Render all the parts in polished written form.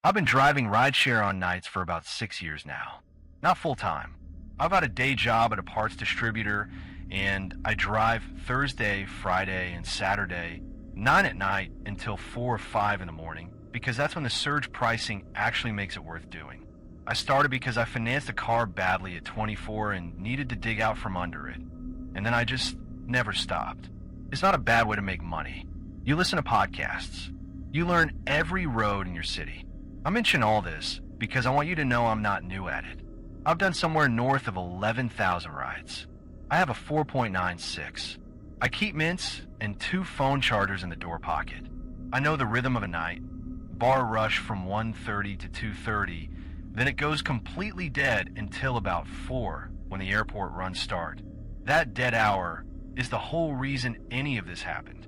I've been driving rideshare on nights for about 6 years now. Not full time. I've got a day job at a parts distributor, and I drive Thursday, Friday, and Saturday, 9 at night until 4 or 5 in the morning, because that's when the surge pricing actually makes it worth doing. I started because I financed a car badly at 24 and needed to dig out from under it. And then I just never stopped. It's not a bad way to make money. You listen to podcasts. You learn every road in your city. I mention all this because I want you to know I'm not new at it. I've done somewhere north of 11,000 rides. I have a 4.96. I keep mints and 2 phone chargers in the door pocket. I know the rhythm of a night. Bar rush from 1:30 to 2:30, then it goes completely dead until about 4 when the airport runs start. That dead hour is the whole reason any of this happened.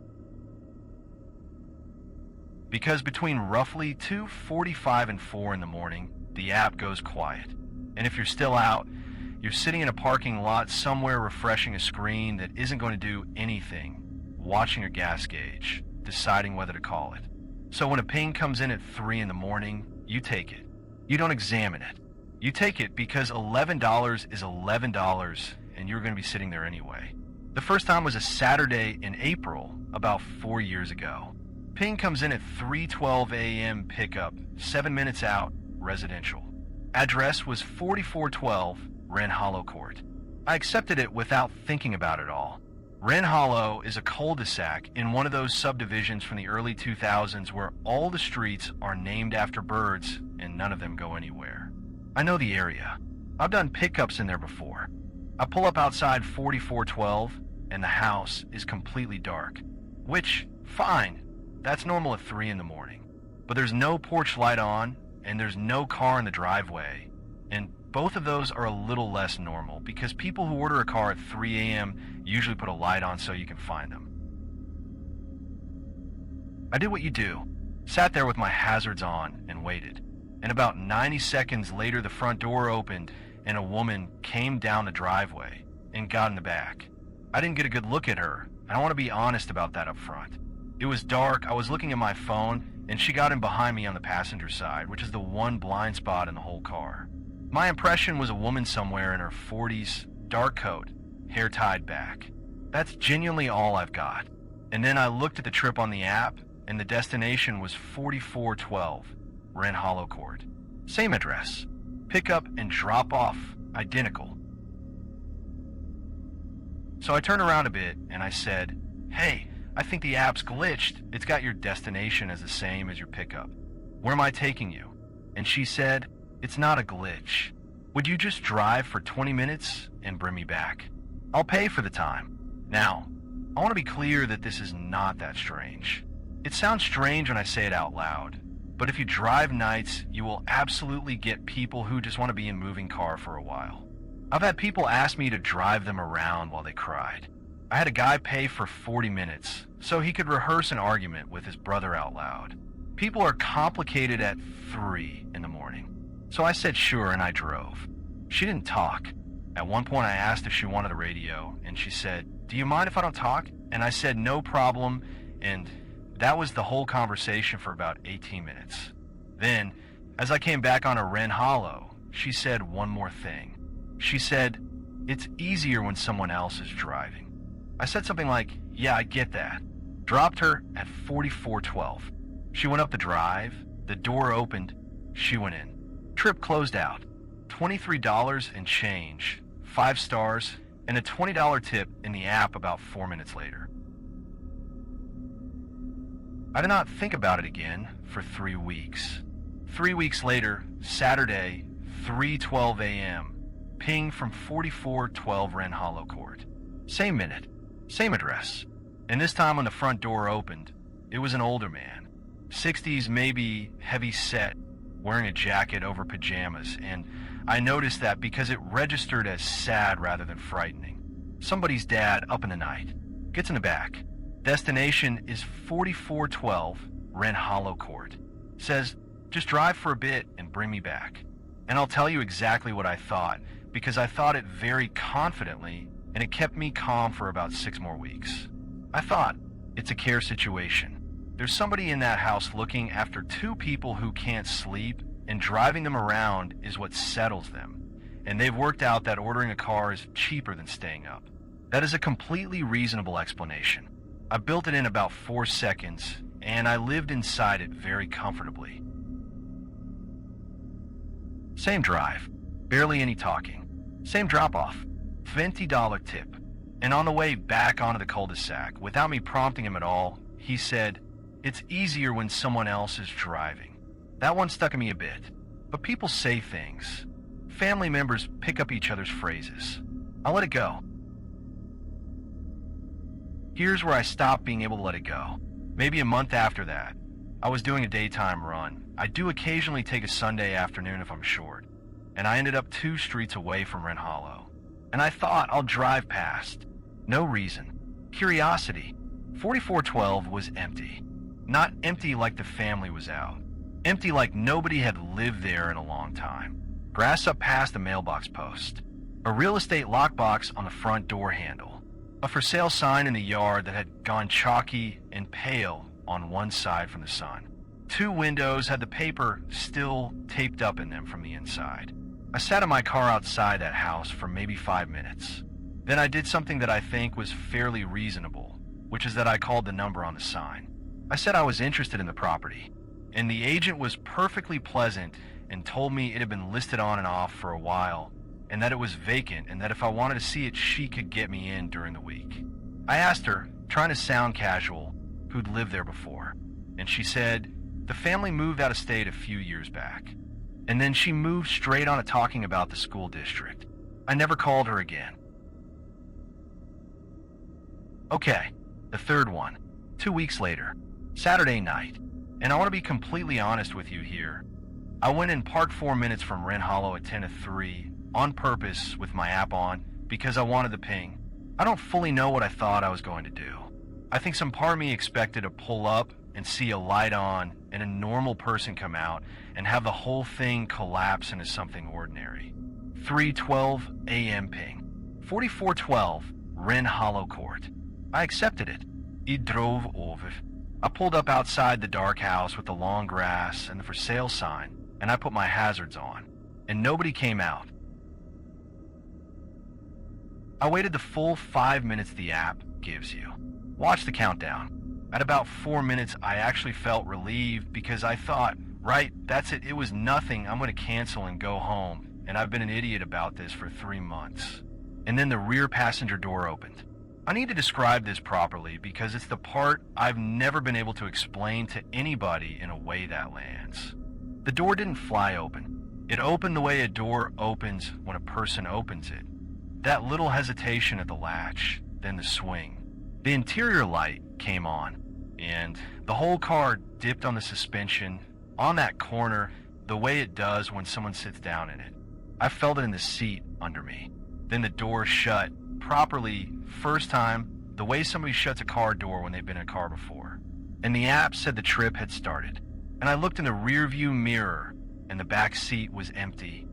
Because between roughly 2:45 and 4 in the morning, the app goes quiet. And if you're still out, you're sitting in a parking lot somewhere refreshing a screen that isn't going to do anything, watching your gas gauge, deciding whether to call it. So when a ping comes in at 3 in the morning, you take it. You don't examine it. You take it because $11 is $11 and you're going to be sitting there anyway. The first time was a Saturday in April, about 4 years ago. Ping comes in at 3:12 a.m. pickup, 7 minutes out, residential. Address was 4412 Wren Hollow Court. I accepted it without thinking about it all. Wren Hollow is a cul-de-sac in one of those subdivisions from the early 2000s where all the streets are named after birds and none of them go anywhere. I know the area. I've done pickups in there before. I pull up outside 4412 and the house is completely dark, which, fine. That's normal at 3 in the morning. But there's no porch light on, and there's no car in the driveway. And both of those are a little less normal, because people who order a car at 3 a.m. usually put a light on so you can find them. I did what you do. Sat there with my hazards on and waited. And about 90 seconds later, the front door opened, and a woman came down the driveway and got in the back. I didn't get a good look at her, and I want to be honest about that up front. It was dark, I was looking at my phone, and she got in behind me on the passenger side, which is the one blind spot in the whole car. My impression was a woman somewhere in her 40s, dark coat, hair tied back. That's genuinely all I've got. And then I looked at the trip on the app, and the destination was 4412, Wren Hollow Court. Same address. Pickup and drop off, identical. So I turned around a bit, and I said, "Hey, I think the app's glitched. It's got your destination as the same as your pickup. Where am I taking you?" And she said, "It's not a glitch. Would you just drive for 20 minutes and bring me back? I'll pay for the time." Now, I want to be clear that this is not that strange. It sounds strange when I say it out loud, but if you drive nights, you will absolutely get people who just want to be in moving car for a while. I've had people ask me to drive them around while they cried. I had a guy pay for 40 minutes so he could rehearse an argument with his brother out loud. People are complicated at 3 in the morning. So I said sure and I drove. She didn't talk. At one point I asked if she wanted a radio and she said, "Do you mind if I don't talk?" And I said no problem, and that was the whole conversation for about 18 minutes. Then, as I came back on a Wren Hollow, she said one more thing. She said, "It's easier when someone else is driving." I said something like, "Yeah, I get that." Dropped her at 4412. She went up the drive, the door opened, she went in. Trip closed out. $23 and change, 5 stars, and a $20 tip in the app about 4 minutes later. I did not think about it again for 3 weeks. 3 weeks later, Saturday, 3:12 a.m., ping from 4412 Wren Hollow Court. Same minute. Same address. And this time when the front door opened, it was an older man. 60s, maybe heavy set, wearing a jacket over pajamas, and I noticed that because it registered as sad rather than frightening. Somebody's dad up in the night. Gets in the back. Destination is 4412 Wren Hollow Court. Says, "Just drive for a bit and bring me back." And I'll tell you exactly what I thought, because I thought it very confidently, and it kept me calm for about 6 more weeks. I thought, it's a care situation. There's somebody in that house looking after two people who can't sleep, and driving them around is what settles them. And they've worked out that ordering a car is cheaper than staying up. That is a completely reasonable explanation. I built it in about 4 seconds, and I lived inside it very comfortably. Same drive, barely any talking. Same drop-off, $20 tip. And on the way back onto the cul-de-sac, without me prompting him at all, he said, "It's easier when someone else is driving." That one stuck in me a bit. But people say things. Family members pick up each other's phrases. I let it go. Here's where I stopped being able to let it go. Maybe a month after that, I was doing a daytime run. I do occasionally take a Sunday afternoon if I'm short. And I ended up 2 streets away from Wren Hollow. And I thought I'll drive past. No reason. Curiosity. 4412 was empty. Not empty like the family was out. Empty like nobody had lived there in a long time. Grass up past the mailbox post. A real estate lockbox on the front door handle. A for sale sign in the yard that had gone chalky and pale on one side from the sun. 2 windows had the paper still taped up in them from the inside. I sat in my car outside that house for maybe 5 minutes. Then I did something that I think was fairly reasonable, which is that I called the number on the sign. I said I was interested in the property, and the agent was perfectly pleasant and told me it had been listed on and off for a while, and that it was vacant, and that if I wanted to see it, she could get me in during the week. I asked her, trying to sound casual, who'd lived there before, and she said the family moved out of state a few years back. And then she moved straight on to talking about the school district. I never called her again. Okay, the third one. 2 weeks later, Saturday night. And I want to be completely honest with you here. I went and parked 4 minutes from Wren Hollow at 10 to 3 on purpose with my app on because I wanted the ping. I don't fully know what I thought I was going to do. I think some part of me expected to pull up and see a light on and a normal person come out and have the whole thing collapse into something ordinary. 3:12 a.m. ping. 4412 Wren Hollow Court. I accepted it. I drove over. I pulled up outside the dark house with the long grass and the for sale sign, and I put my hazards on. And nobody came out. I waited the full 5 minutes the app gives you. Watch the countdown. At about 4 minutes, I actually felt relieved because I thought, right, that's it. It was nothing. I'm going to cancel and go home. And I've been an idiot about this for 3 months. And then the rear passenger door opened. I need to describe this properly because it's the part I've never been able to explain to anybody in a way that lands. The door didn't fly open. It opened the way a door opens when a person opens it. That little hesitation at the latch, then the swing. The interior light came on, and the whole car dipped on the suspension, on that corner, the way it does when someone sits down in it. I felt it in the seat under me. Then the door shut properly, first time, the way somebody shuts a car door when they've been in a car before. And the app said the trip had started. And I looked in the rearview mirror, and the back seat was empty.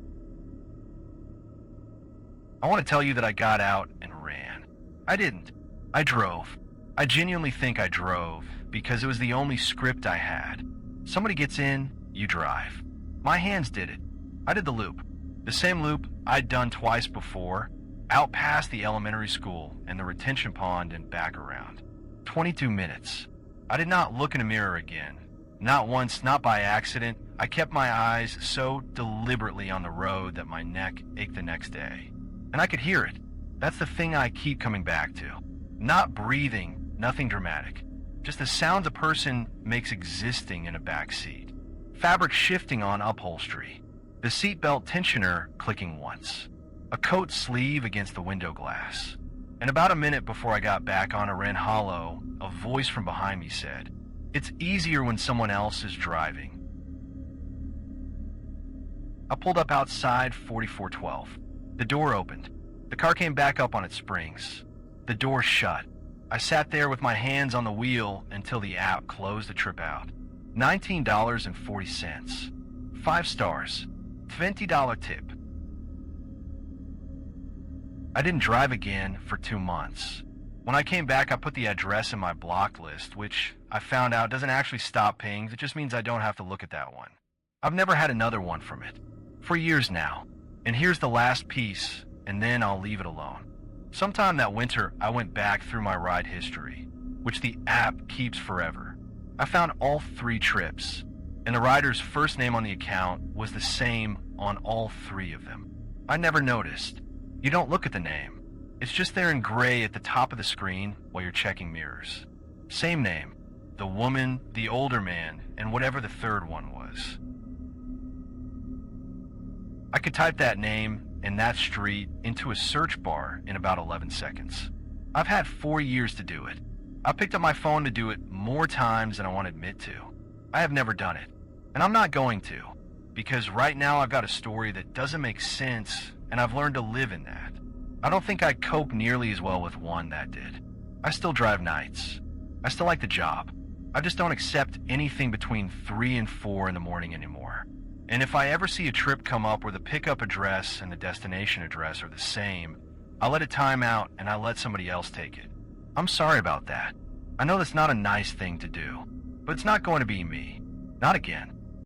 I want to tell you that I got out and ran. I didn't. I drove. I genuinely think I drove because it was the only script I had. Somebody gets in, you drive. My hands did it. I did the loop. The same loop I'd done twice before, out past the elementary school and the retention pond and back around. 22 minutes. I did not look in a mirror again. Not once, not by accident. I kept my eyes so deliberately on the road that my neck ached the next day. And I could hear it. That's the thing I keep coming back to. Not breathing, nothing dramatic. Just the sound a person makes existing in a back seat. Fabric shifting on upholstery. The seatbelt tensioner clicking once. A coat sleeve against the window glass. And about a minute before I got back onto Wren Hollow, a voice from behind me said, "It's easier when someone else is driving." I pulled up outside 4412. The door opened. The car came back up on its springs. The door shut. I sat there with my hands on the wheel until the app closed the trip out. $19.40. 5 stars. $20 tip. I didn't drive again for 2 months. When I came back, I put the address in my blocked list, which I found out doesn't actually stop pings. It just means I don't have to look at that one. I've never had another one from it. For years now. And here's the last piece, and then I'll leave it alone. Sometime that winter, I went back through my ride history, which the app keeps forever. I found all 3 trips, and the rider's first name on the account was the same on all 3 of them. I never noticed. You don't look at the name. It's just there in gray at the top of the screen while you're checking mirrors. Same name. The woman, the older man, and whatever the third one was. I could type that name and that street into a search bar in about 11 seconds. I've had 4 years to do it. I picked up my phone to do it more times than I want to admit to. I have never done it, and I'm not going to, because right now I've got a story that doesn't make sense, and I've learned to live in that. I don't think I'd cope nearly as well with one that did. I still drive nights. I still like the job. I just don't accept anything between 3 and 4 in the morning anymore. And if I ever see a trip come up where the pickup address and the destination address are the same, I'll let it time out and I'll let somebody else take it. I'm sorry about that. I know that's not a nice thing to do, but it's not going to be me. Not again.